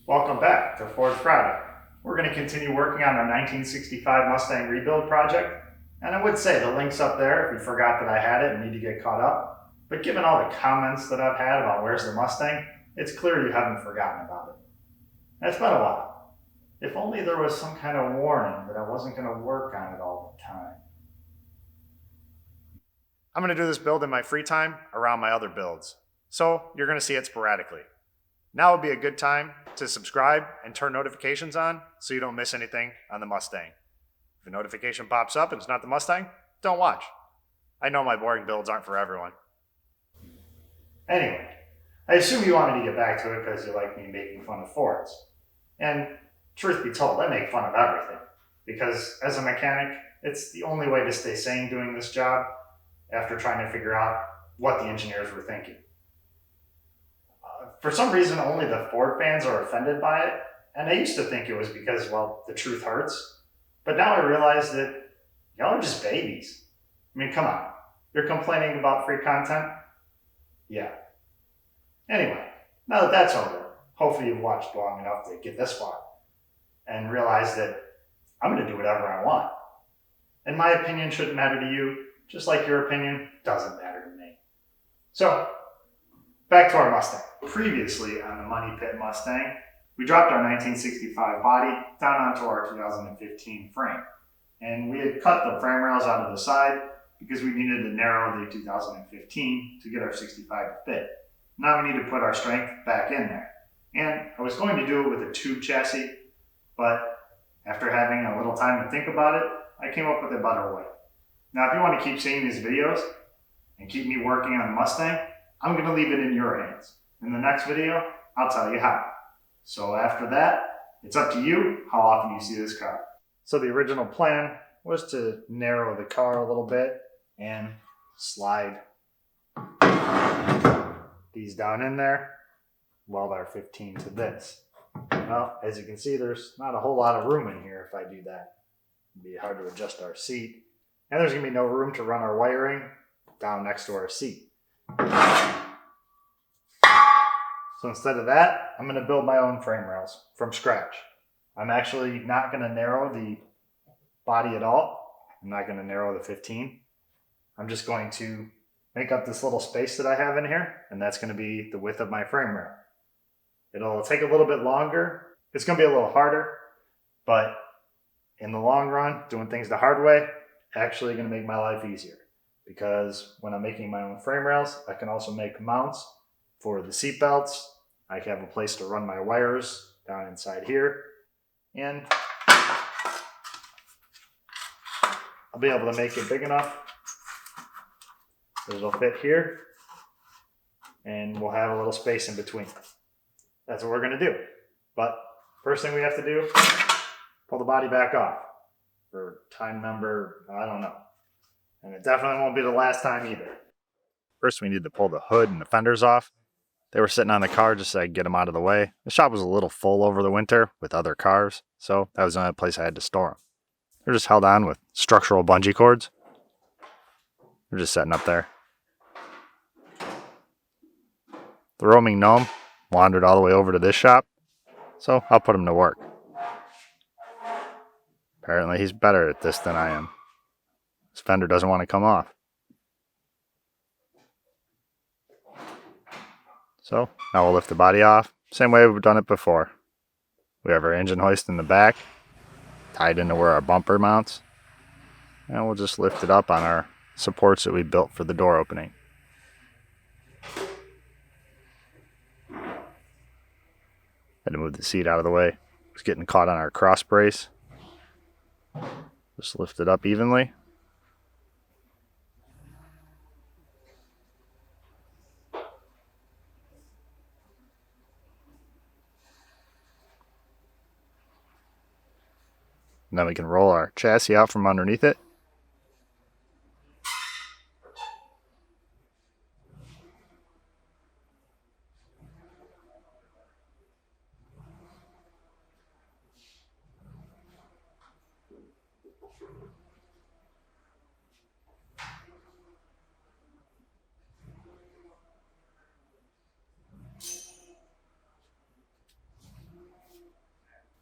Welcome back to Ford Friday. We're going to continue working on our 1965 Mustang rebuild project. And I would say the link's up there if you forgot that I had it and need to get caught up. But given all the comments that I've had about where's the Mustang, it's clear you haven't forgotten about it. And it's been a while. If only there was some kind of warning that I wasn't going to work on it all the time. I'm going to do this build in my free time around my other builds. So you're going to see it sporadically. Now would be a good time to subscribe and turn notifications on so you don't miss anything on the Mustang. If a notification pops up and it's not the Mustang, don't watch. I know my boring builds aren't for everyone. Anyway, I assume you want me to get back to it because you like me making fun of Fords. And truth be told, I make fun of everything. Because as a mechanic, it's the only way to stay sane doing this job after trying to figure out what the engineers were thinking. For some reason, only the Ford fans are offended by it, and I used to think it was because, well, the truth hurts. But now I realize that y'all are just babies. I mean, come on. You're complaining about free content? Yeah. Anyway, now that that's over, hopefully you've watched long enough to get this far and realize that I'm going to do whatever I want. And my opinion shouldn't matter to you, just like your opinion doesn't matter to me. So, back to our Mustang. Previously on the Money Pit Mustang, we dropped our 1965 body down onto our 2015 frame. And we had cut the frame rails out of the side because we needed to narrow the 2015 to get our 65 to fit. Now we need to put our strength back in there. And I was going to do it with a tube chassis, but after having a little time to think about it, I came up with a better way. Now if you want to keep seeing these videos and keep me working on the Mustang, I'm going to leave it in your hands. In the next video, I'll tell you how. So after that, it's up to you how often you see this car. So the original plan was to narrow the car a little bit and slide these down in there, weld our 15 to this. Well, as you can see, there's not a whole lot of room in here if I do that. It'd be hard to adjust our seat. And there's going to be no room to run our wiring down next to our seat. So instead of that, I'm going to build my own frame rails from scratch. I'm actually not going to narrow the body at all. I'm not going to narrow the 15. I'm just going to make up this little space that I have in here, and that's going to be the width of my frame rail. It'll take a little bit longer. It's going to be a little harder, but in the long run, doing things the hard way, actually going to make my life easier. Because when I'm making my own frame rails, I can also make mounts for the seat belts. I have a place to run my wires down inside here. And I'll be able to make it big enough that it'll fit here. And we'll have a little space in between. That's what we're going to do. But first thing we have to do, pull the body back off. For time number, I don't know. And it definitely won't be the last time either. First, we need to pull the hood and the fenders off. They were sitting on the car just so I could get them out of the way. The shop was a little full over the winter with other cars, so that was the only place I had to store them. They're just held on with structural bungee cords. They're just sitting up there. The roaming gnome wandered all the way over to this shop, so I'll put him to work. Apparently he's better at this than I am. This fender doesn't want to come off. So now we'll lift the body off, same way we've done it before. We have our engine hoist in the back, tied into where our bumper mounts, and we'll just lift it up on our supports that we built for the door opening. Had to move the seat out of the way. It was getting caught on our cross brace. Just lift it up evenly. And then we can roll our chassis out from underneath it.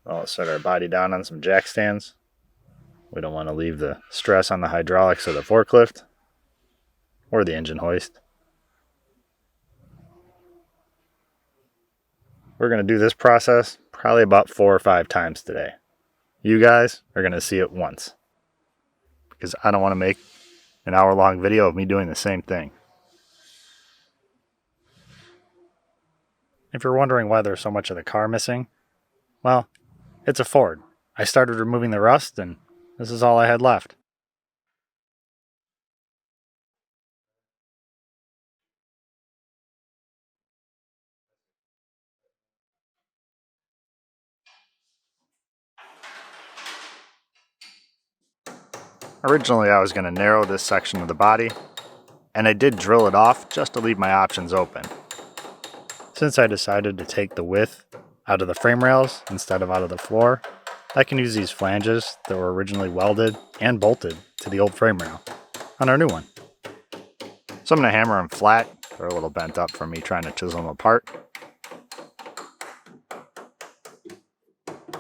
I'll set our body down on some jack stands. We don't want to leave the stress on the hydraulics of the forklift or the engine hoist. We're going to do this process probably about 4 or 5 times today. You guys are going to see it once, because I don't want to make an hour-long video of me doing the same thing. If you're wondering why there's so much of the car missing, well, it's a Ford. I started removing the rust, and this is all I had left. Originally, I was going to narrow this section of the body, and I did drill it off just to leave my options open. Since I decided to take the width out of the frame rails instead of out of the floor, I can use these flanges that were originally welded and bolted to the old frame rail on our new one. So I'm going to hammer them flat. They're a little bent up from me trying to chisel them apart.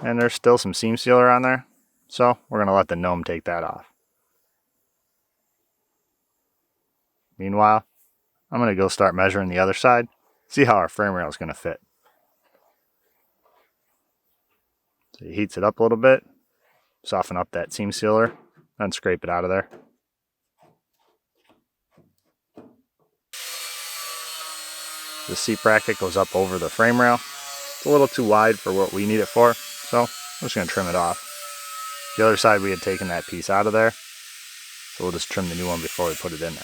And there's still some seam sealer on there, so we're going to let the gnome take that off. Meanwhile, I'm going to go start measuring the other side, see how our frame rail is going to fit. So he heats it up a little bit, soften up that seam sealer, then scrape it out of there. The seat bracket goes up over the frame rail. It's a little too wide for what we need it for, so I'm just going to trim it off. The other side, we had taken that piece out of there, so we'll just trim the new one before we put it in there.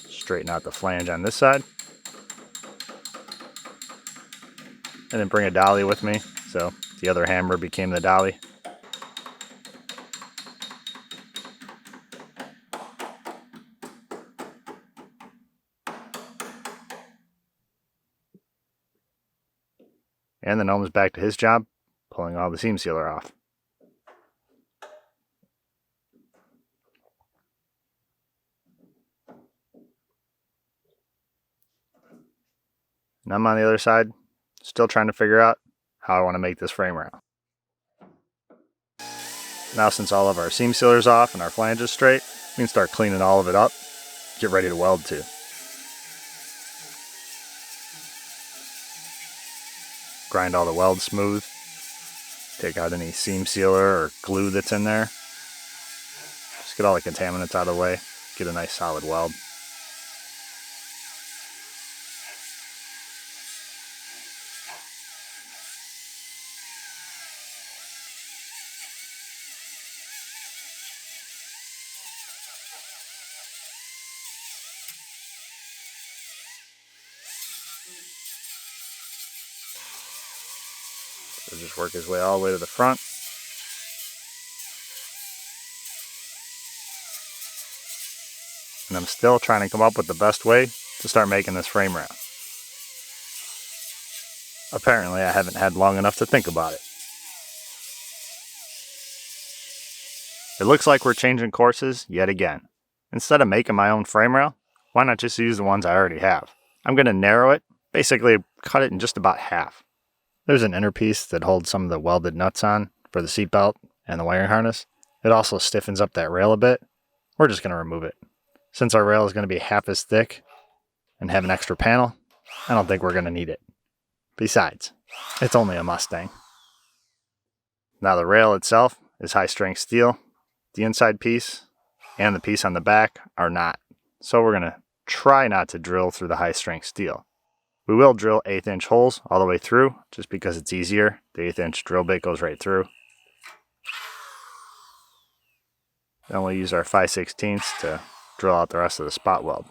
Straighten out the flange on this side. And then bring a dolly with me, so the other hammer became the dolly. And the gnome's back to his job, pulling all the seam sealer off. And I'm on the other side, still trying to figure out how I want to make this frame rail. Now, since all of our seam sealer's off and our flange is straight, we can start cleaning all of it up, get ready to weld to. Grind all the welds smooth, take out any seam sealer or glue that's in there. Just get all the contaminants out of the way, get a nice solid weld. So just work his way all the way to the front. And I'm still trying to come up with the best way to start making this frame rail. Apparently, I haven't had long enough to think about it. It looks like we're changing courses yet again. Instead of making my own frame rail, why not just use the ones I already have? I'm going to narrow it, basically cut it in just about half. There's an inner piece that holds some of the welded nuts on for the seatbelt and the wiring harness. It also stiffens up that rail a bit. We're just going to remove it. Since our rail is going to be half as thick and have an extra panel, I don't think we're going to need it. Besides, it's only a Mustang. Now the rail itself is high-strength steel. The inside piece and the piece on the back are not. So we're going to try not to drill through the high-strength steel. We will drill 1/8-inch holes all the way through, just because it's easier. The 1/8-inch drill bit goes right through. Then we'll use our 5/16 to drill out the rest of the spot weld.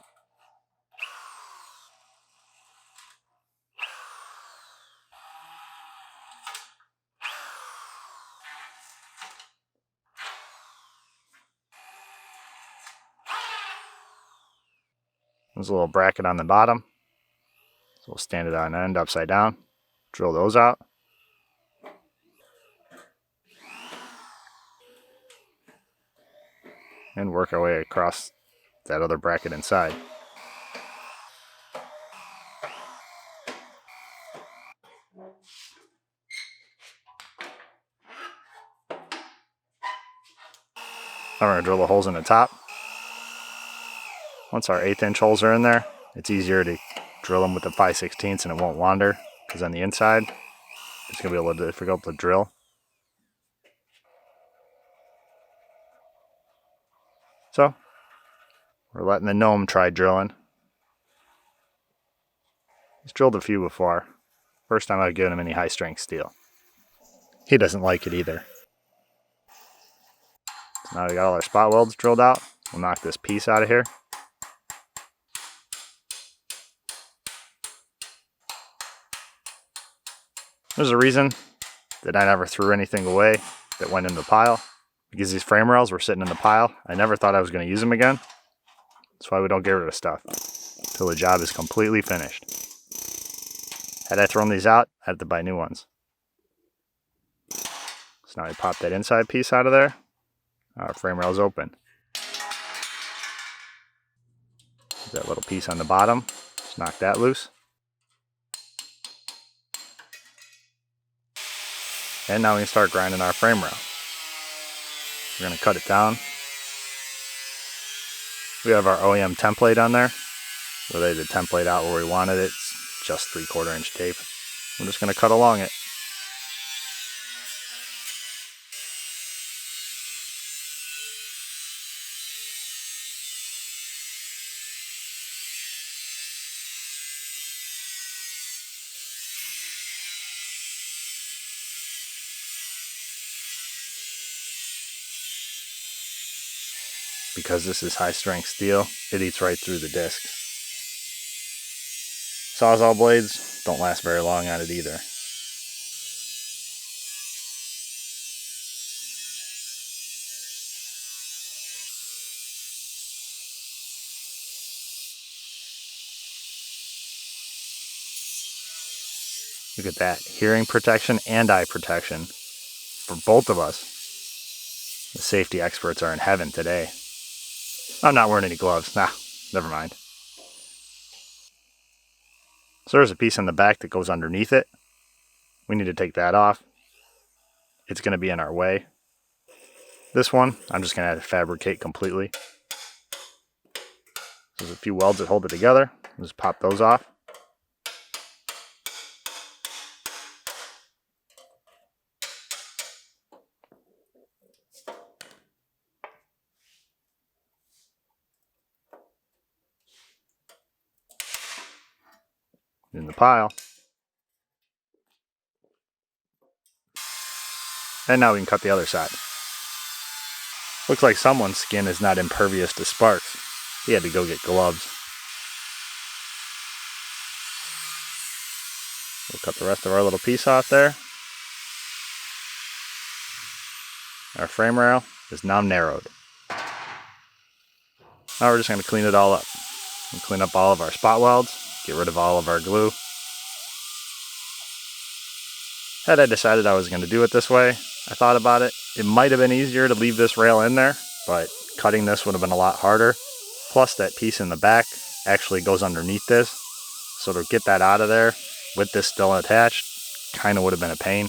There's a little bracket on the bottom, so we'll stand it on end upside down, drill those out. And work our way across that other bracket inside. Now we're going to drill the holes in the top. Once our 1/8 inch holes are in there, it's easier to drill them with the 5/16 and it won't wander, because on the inside, it's going to be a little difficult to drill. So, we're letting the gnome try drilling. He's drilled a few before. First time I've given him any high strength steel. He doesn't like it either. So now we got all our spot welds drilled out. We'll knock this piece out of here. There's a reason that I never threw anything away that went in the pile, because these frame rails were sitting in the pile. I never thought I was going to use them again. That's why we don't get rid of stuff until the job is completely finished. Had I thrown these out, I had to buy new ones. So now we pop that inside piece out of there. Our frame rail's open. That little piece on the bottom, just knock that loose. And now we can start grinding our frame rail. We're going to cut it down. We have our OEM template on there. We laid the template out where we wanted it. It's just 3/4 inch tape. I'm just going to cut along it. Because this is high strength steel, it eats right through the disc. Sawzall blades don't last very long on it either. Look at that, hearing protection and eye protection for both of us. The safety experts are in heaven today. I'm not wearing any gloves. Nah, never mind. So there's a piece in the back that goes underneath it. We need to take that off. It's going to be in our way. This one, I'm just going to have to fabricate completely. There's a few welds that hold it together. Just pop those off. In the pile. And now we can cut the other side. Looks like someone's skin is not impervious to sparks. He had to go get gloves. We'll cut the rest of our little piece off there. Our frame rail is now narrowed. Now we're just going to clean it all up. And clean up all of our spot welds, get rid of all of our glue. Had I decided I was going to do it this way, I thought about it. It might have been easier to leave this rail in there, but cutting this would have been a lot harder. Plus that piece in the back actually goes underneath this. So to get that out of there with this still attached kind of would have been a pain.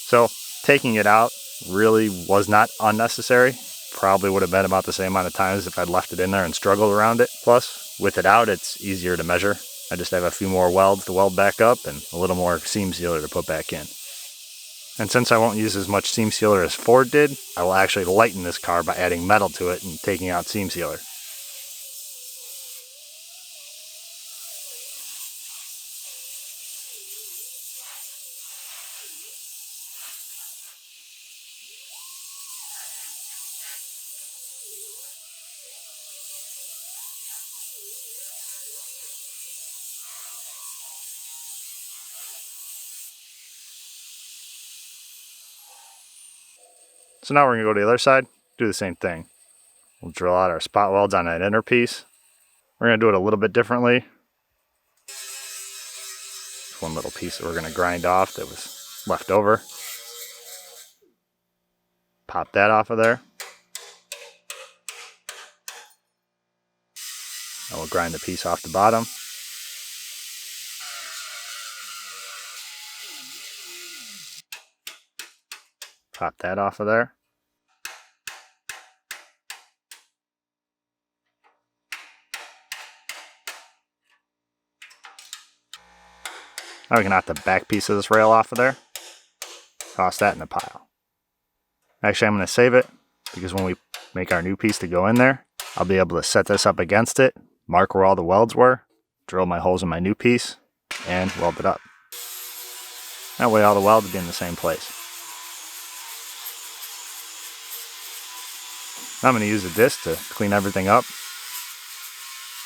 So taking it out really was not unnecessary. Probably would have been about the same amount of times if I'd left it in there and struggled around it. Plus, with it out, it's easier to measure. I just have a few more welds to weld back up and a little more seam sealer to put back in. And since I won't use as much seam sealer as Ford did, I will actually lighten this car by adding metal to it and taking out seam sealer. So now we're going to go to the other side, do the same thing. We'll drill out our spot welds on that inner piece. We're going to do it a little bit differently. There's one little piece that we're going to grind off that was left over. Pop that off of there. I will grind the piece off the bottom. Pop that off of there. Now we can knock the back piece of this rail off of there. Toss that in the pile. Actually, I'm going to save it because when we make our new piece to go in there, I'll be able to set this up against it, mark where all the welds were, drill my holes in my new piece, and weld it up. That way all the welds will be in the same place. Now I'm going to use a disc to clean everything up.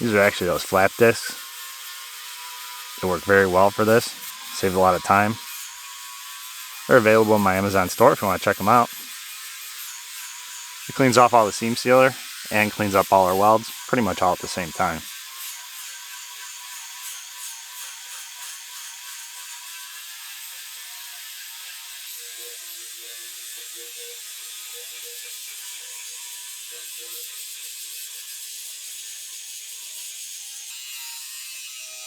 These are actually those flap discs. They work very well for this. Save a lot of time. They're available in my Amazon store if you want to check them out. It cleans off all the seam sealer and cleans up all our welds pretty much all at the same time.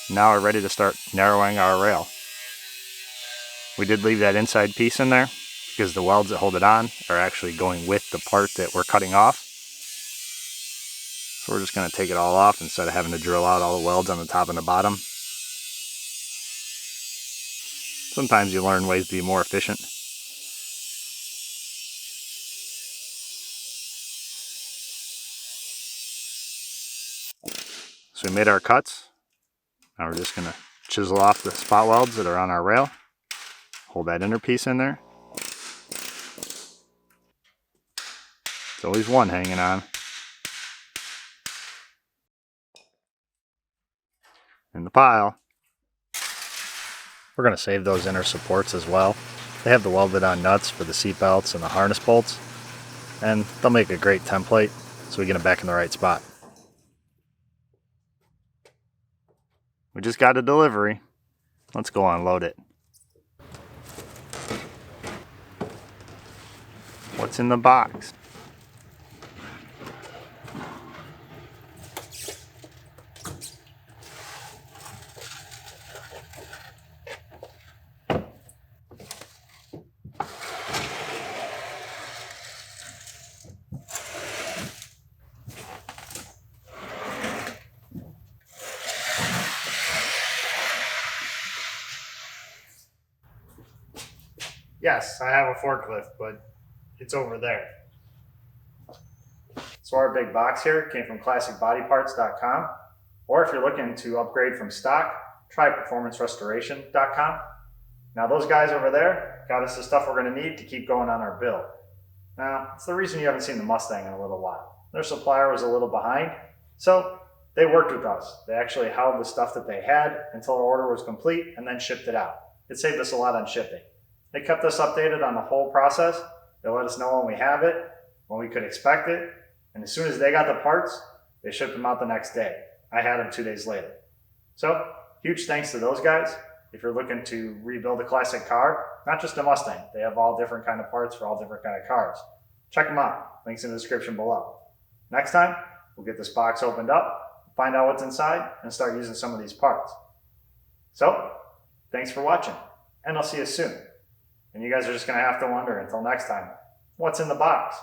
Now we're ready to start narrowing our rail. We did leave that inside piece in there because the welds that hold it on are actually going with the part that we're cutting off. So we're just going to take it all off instead of having to drill out all the welds on the top and the bottom. Sometimes you learn ways to be more efficient. So we made our cuts. Now we're just going to chisel off the spot welds that are on our rail. Hold that inner piece in there. There's always one hanging on. In the pile. We're going to save those inner supports as well. They have the welded on nuts for the seat belts and the harness bolts. And they'll make a great template so we get them back in the right spot. We just got a delivery. Let's go unload it. What's in the box? Yes, I have a forklift, but it's over there. So our big box here came from classicbodyparts.com, or if you're looking to upgrade from stock, try performancerestoration.com. Now those guys over there got us the stuff we're going to need to keep going on our build. Now, it's the reason you haven't seen the Mustang in a little while. Their supplier was a little behind, so they worked with us. They actually held the stuff that they had until our order was complete and then shipped it out. It saved us a lot on shipping. They kept us updated on the whole process. They let us know when we have it, when we could expect it, and as soon as they got the parts, they shipped them out the next day. I had them 2 days later. So, huge thanks to those guys. If you're looking to rebuild a classic car, not just a Mustang, they have all different kind of parts for all different kind of cars. Check them out. Links in the description below. Next time, we'll get this box opened up, find out what's inside, and start using some of these parts. So, thanks for watching, and I'll see you soon. And you guys are just going to have to wonder until next time, what's in the box?